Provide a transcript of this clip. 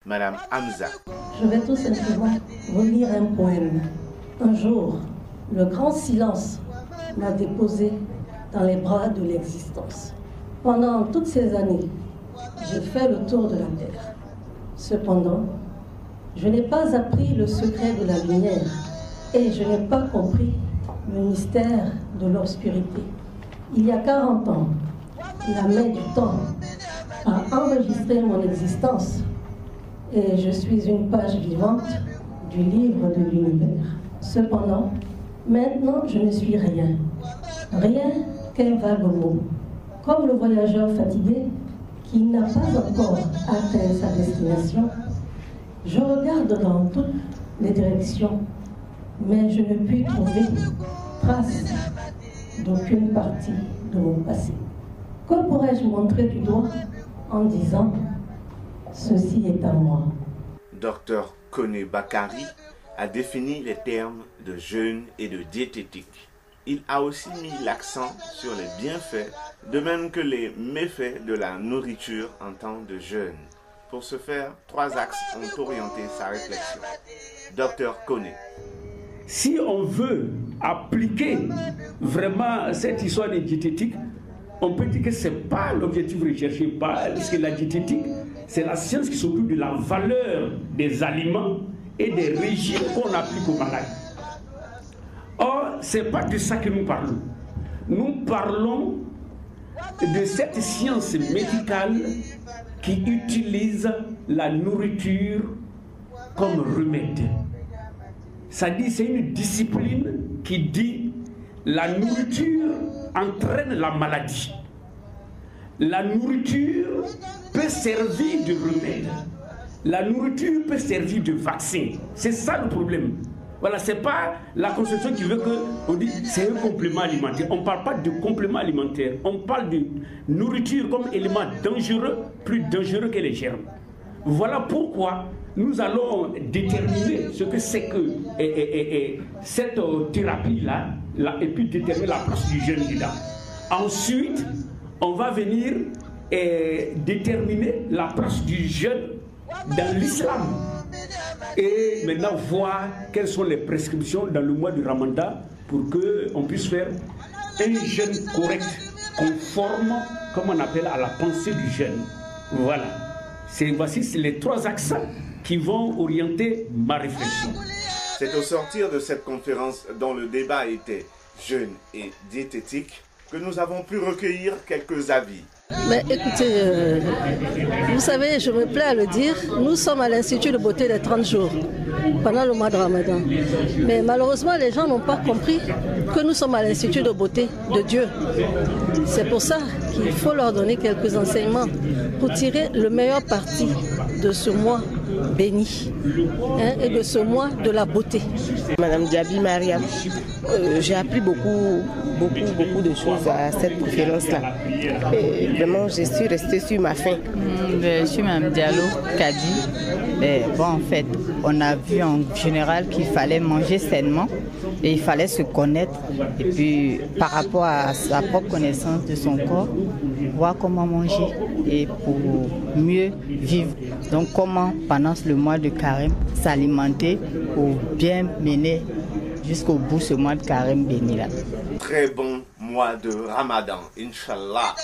Madame Hamza. Je vais tout simplement vous lire un poème. Un jour, le grand silence m'a déposé dans les bras de l'existence. Pendant toutes ces années, j'ai fait le tour de la terre. Cependant, je n'ai pas appris le secret de la lumière et je n'ai pas compris le mystère de l'obscurité. Il y a 40 ans, la main du temps a enregistré mon existence et je suis une page vivante du livre de l'univers. Cependant, maintenant je ne suis rien, rien qu'un vague mot, comme le voyageur fatigué qui n'a pas encore atteint sa destination. Je regarde dans toutes les directions, mais je ne puis trouver trace d'aucune partie de mon passé. Que pourrais-je montrer du doigt en disant « Ceci est à moi ». Dr Koné Bakary a défini les termes de jeûne et de diététique. Il a aussi mis l'accent sur les bienfaits, de même que les méfaits de la nourriture en temps de jeûne. Pour ce faire, 3 axes ont orienté sa réflexion. Dr Koné. Si on veut appliquer vraiment cette histoire de diététique, on peut dire que ce n'est pas l'objectif recherché, parce que la diététique, c'est la science qui s'occupe de la valeur des aliments et des régimes qu'on applique aux malades. Or, ce n'est pas de ça que nous parlons. Nous parlons de cette science médicale qui utilise la nourriture comme remède. Ça dit, c'est une discipline qui dit la nourriture entraîne la maladie. La nourriture peut servir de remède. La nourriture peut servir de vaccin. C'est ça le problème. Voilà, c'est pas la conception qui veut qu'on dit c'est un complément alimentaire. On ne parle pas de complément alimentaire. On parle de nourriture comme élément dangereux, plus dangereux que les germes. Voilà pourquoi nous allons déterminer ce que c'est que cette thérapie-là, et puis déterminer la place du jeûne dedans. Ensuite, on va venir déterminer la place du jeûne dans l'islam. Et maintenant voir quelles sont les prescriptions dans le mois du Ramadan pour qu'on puisse faire un jeûne correct, conforme, comme on appelle, à la pensée du jeûne. Voilà. Voici les 3 axes qui vont orienter ma réflexion. C'est au sortir de cette conférence dont le débat était jeûne et diététique que nous avons pu recueillir quelques avis. Mais écoutez, vous savez, je me plais à le dire, nous sommes à l'Institut de beauté des 30 jours pendant le mois de Ramadan. Mais malheureusement, les gens n'ont pas compris que nous sommes à l'Institut de beauté de Dieu. C'est pour ça qu'il faut leur donner quelques enseignements pour tirer le meilleur parti de ce mois béni et de ce mois de la beauté. Madame Diaby Mariam, j'ai appris beaucoup de choses à cette conférence-là. Vraiment, je suis restée sur ma faim. Je suis Mme Diallo Kadi. Bon, en fait, on a vu en général qu'il fallait manger sainement et il fallait se connaître. Et puis, par rapport à sa propre connaissance de son corps, voir comment manger et pour mieux vivre. Donc, comment, pendant le mois de carême, s'alimenter pour bien mener jusqu'au bout ce mois de carême béni là. Très bon mois de Ramadan, Inch'Allah.